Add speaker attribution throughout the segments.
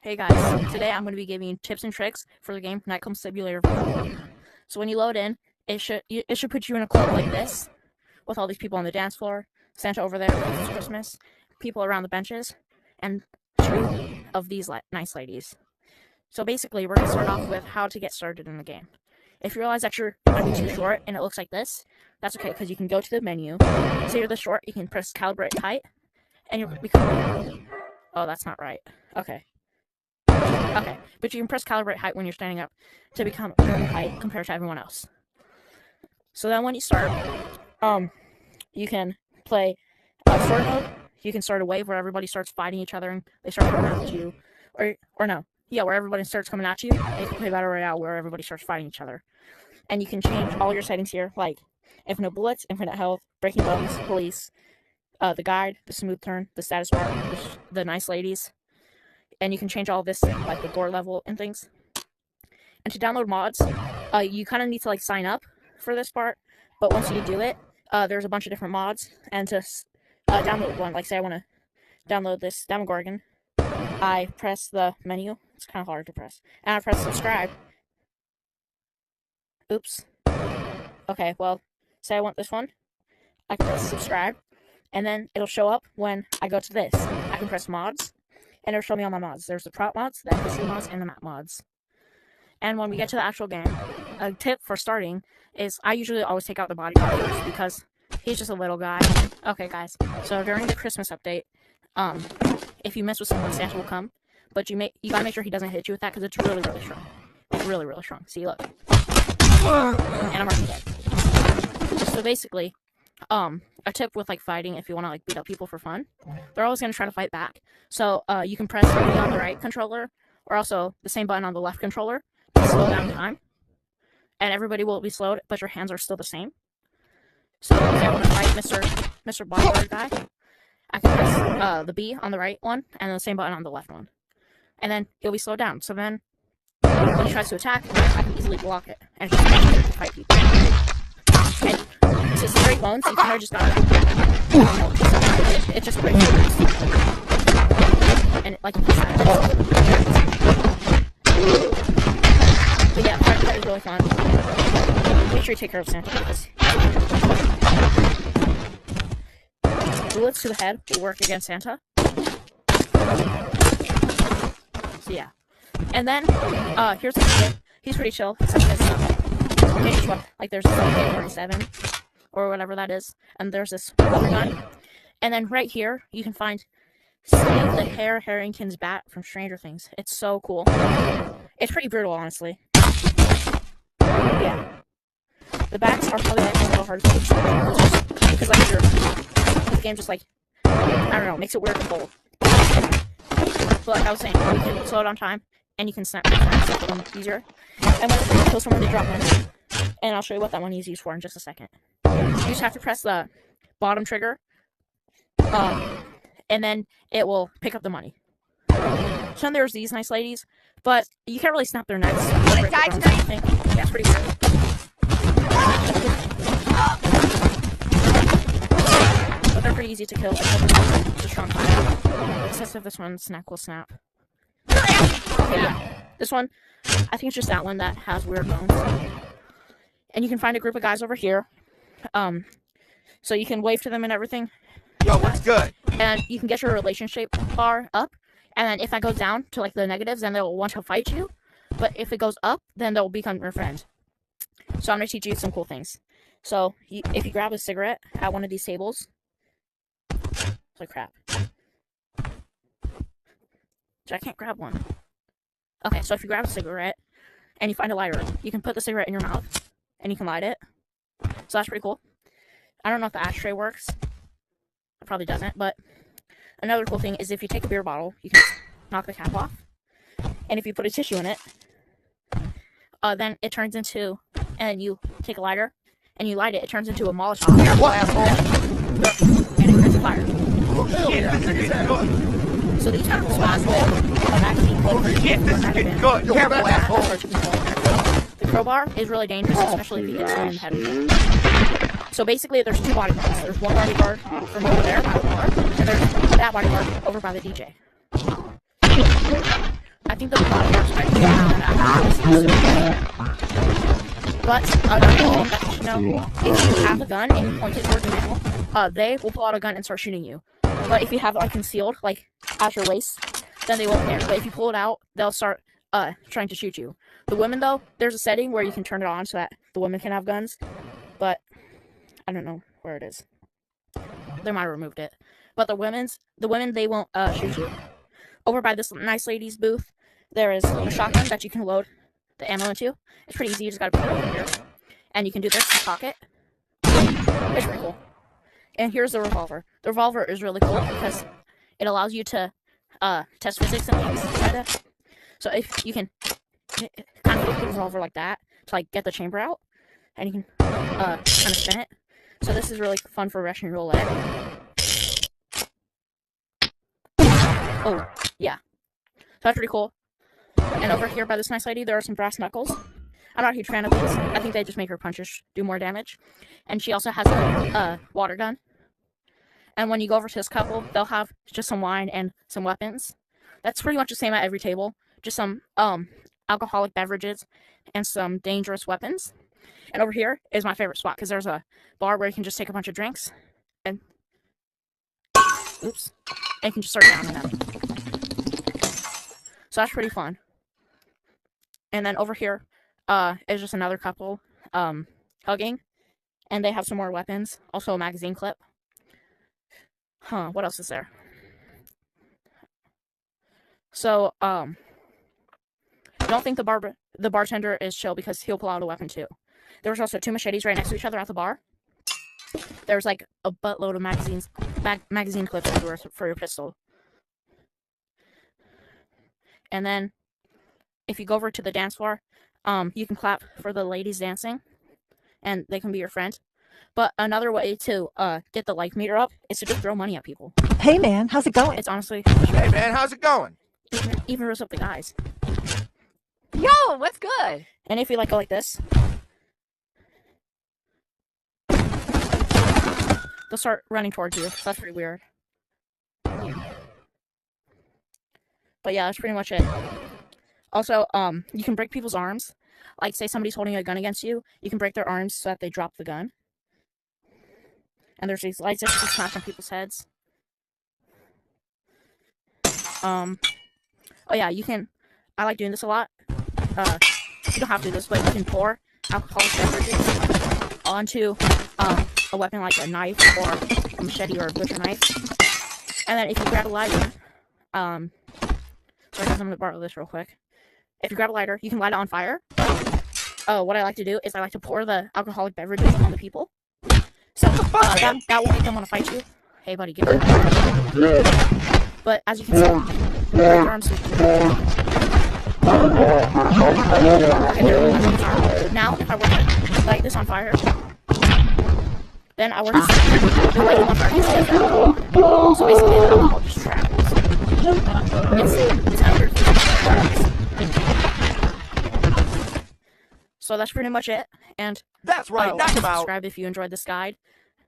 Speaker 1: Hey guys, today I'm going to be giving you tips and tricks for the game Nightclub Simulator. So when you load in, it should put you in a club like this, with all these people on the dance floor, Santa over there because it's Christmas, people around the benches, and two of these nice ladies. So basically, we're going to start off with how to get started in the game. If you realize that you're going to be too short and it looks like this, that's okay, because you can go to the menu. Say you're this short, you can press calibrate height, and you'll become... Oh, that's not right. Okay, but you can press calibrate height when you're standing up to become normal height compared to everyone else. So then when you start, you can play sword mode. You can start a wave where everybody starts fighting each other and they start coming at you. Or no. Yeah, where everybody starts coming at you. And you can play Battle Royale where everybody starts fighting each other. And you can change all your settings here, like infinite bullets, infinite health, breaking bones, police, the guide, the smooth turn, the status bar, the nice ladies. And you can change all this, like the gore level and things. And to download mods, you kind of need to like sign up for this part. But once you do it, there's a bunch of different mods. And to download one, like say I want to download this Demogorgon, I press the menu. It's kind of hard to press. And I press subscribe. Oops. Okay, well, say I want this one. I can press subscribe. And then it'll show up when I go to this. I can press mods. And it'll show me all my mods. There's the prop mods, the NPC mods, and the map mods. And when we get to the actual game, a tip for starting is I usually always take out the bodyguard first because he's just a little guy. Okay, guys. So during the Christmas update, if you mess with someone, Santa will come. But you gotta make sure he doesn't hit you with that because it's really, really strong. It's really, really strong. See, look. And I'm already dead. So basically, a tip with like fighting, if you want to like beat up people for fun, they're always going to try to fight back. So you can press the B on the right controller, or also the same button on the left controller to slow down time. And everybody will be slowed, but your hands are still the same. So if I want to fight Mr. Bodyguard guy, I can press the B on the right one, and the same button on the left one. And then he'll be slowed down. So then, when he tries to attack, I can easily block it, and just fight people. And since it's great bones, you kind of just gotta... It just breaks. And it, like, but yeah, that is really fun. Make sure you take care of Santa, because... bullets to the head will work against Santa. So yeah. And then, here's the kid. He's pretty chill, except this, like there's this AK-47, or whatever that is, and there's this water gun. And then right here, you can find Steve the Harrington's bat from Stranger Things. It's so cool. It's pretty brutal, honestly. Yeah. The bats are probably like a little hard to find, because like the game just like, I don't know, makes it weird and cold. But like I was saying, you can slow it on time, and you can snap them easier. And when you kill someone, they drop money. And I'll show you what that money is used for in just a second. You just have to press the bottom trigger, and then it will pick up the money. So then there's these nice ladies, but you can't really snap their necks. Yeah, it's pretty weird. But they're pretty easy to kill. It's a strong fire. Except if this one, snack will snap. Okay, yeah. This one, I think it's just that one that has weird bones. And you can find a group of guys over here. So you can wave to them and everything.
Speaker 2: Yo, what's good?
Speaker 1: And you can get your relationship bar up. And then if that goes down to like the negatives, then they'll want to fight you. But if it goes up, then they'll become your friend. So I'm going to teach you some cool things. So if you grab a cigarette at one of these tables. Holy crap. I can't grab one. Okay, so if you grab a cigarette and you find a lighter, you can put the cigarette in your mouth and you can light it. So that's pretty cool. I don't know if the ashtray works. It probably doesn't, but another cool thing is if you take a beer bottle, you can knock the cap off. And if you put a tissue in it, then it turns into, and you take a lighter and you light it, it turns into a Molotov. And it creates a fire. So these are responsible of actually the crowbar is really dangerous, especially if you get someone in the head with it. So basically, there's two bodyguards. There's one bodyguard from over there by the bar, and there's that bodyguard over by the DJ. think the body parts might be but if you have a gun and you point it towards the people, they will pull out a gun and start shooting you. But if you have it like concealed, like at your waist, then they won't care. But if you pull it out, they'll start trying to shoot you. The women though, there's a setting where you can turn it on so that the women can have guns, but I don't know where it is. They might have removed it. But the women they won't shoot you. Over by this nice lady's booth, there is a shotgun that you can load the ammo into. It's pretty easy. You just gotta put it over here, and you can do this in the pocket. It's pretty cool. And here's the revolver. The revolver is really cool because it allows you to test physics and things like that. So if you can kind of put the revolver like that to like get the chamber out, and you can kind of spin it. So this is really fun for Russian roulette. Oh, yeah. So that's pretty cool. And over here by this nice lady, there are some brass knuckles. I'm not a huge fan of these. I think they just make her punches do more damage. And she also has a water gun. And when you go over to this couple, they'll have just some wine and some weapons. That's pretty much the same at every table. Just some alcoholic beverages and some dangerous weapons. And over here is my favorite spot because there's a bar where you can just take a bunch of drinks and oops, and you can just start downing them. So that's pretty fun. And then over here is just another couple hugging, and they have some more weapons. Also a magazine clip. What else is there? So don't think the bartender is chill because he'll pull out a weapon too. There was also 2 machetes right next to each other at the bar. There's like a buttload of magazine clips everywhere for your pistol. And then if you go over to the dance floor, you can clap for the ladies dancing, and they can be your friend. But another way to get the like meter up is to just throw money at people.
Speaker 2: Hey man, how's it going?
Speaker 1: It's honestly...
Speaker 3: Hey man, how's it going?
Speaker 1: Even rose up the guys.
Speaker 4: Yo, what's good?
Speaker 1: And if you like go like this, they'll start running towards you. So that's pretty weird. But yeah, that's pretty much it. Also, you can break people's arms. Like, say somebody's holding a gun against you, you can break their arms so that they drop the gun. And there's these lights that you can smash on people's heads. Oh yeah, you can... I like doing this a lot. You don't have to do this, but you can pour alcoholic beverages onto a weapon like a knife or a machete or a butcher knife. And then if you grab a lighter, sorry guys, I'm gonna borrow this real quick. If you grab a lighter, you can light it on fire. What I like to do is I like to pour the alcoholic beverages on the people. So that will make them want to fight you. Hey buddy, give it. But as you can see, your arms now, if I were to light this on fire, then I were to light it on fire. So basically, the alcohol just travels. It's under. So that's pretty much it. And
Speaker 3: that's right. Knock him out.
Speaker 1: Subscribe if you enjoyed this guide.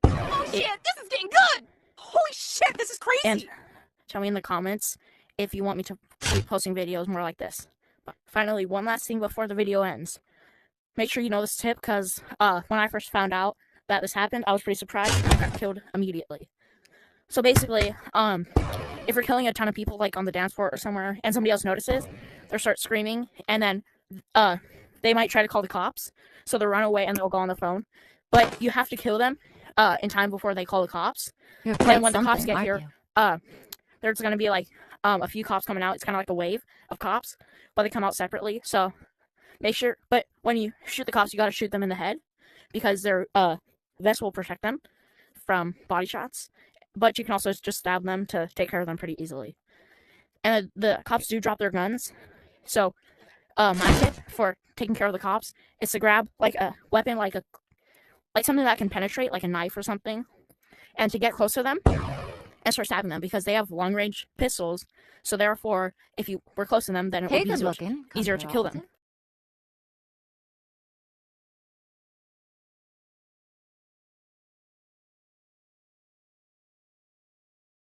Speaker 4: Oh shit, this is getting good. Holy shit, this is crazy.
Speaker 1: And tell me in the comments if you want me to keep posting videos more like this. But finally, one last thing before the video ends. Make sure you know this tip, because when I first found out that this happened, I was pretty surprised and I got killed immediately. So basically, if you're killing a ton of people, like on the dance floor or somewhere, and somebody else notices, they'll start screaming, and then they might try to call the cops. So they'll run away and they'll go on the phone. But you have to kill them in time before they call the cops. And when the cops get here, there's going to be like a few cops coming out. It's kind of like a wave of cops, but they come out separately. So make sure, but when you shoot the cops, you got to shoot them in the head, because their vest will protect them from body shots. But you can also just stab them to take care of them pretty easily. And the cops do drop their guns. So my tip for taking care of the cops is to grab like a weapon, like something that can penetrate, like a knife or something, and to get close to them and start stabbing them, because they have long range pistols. So therefore, if you were close to them, then it would be easier to kill them.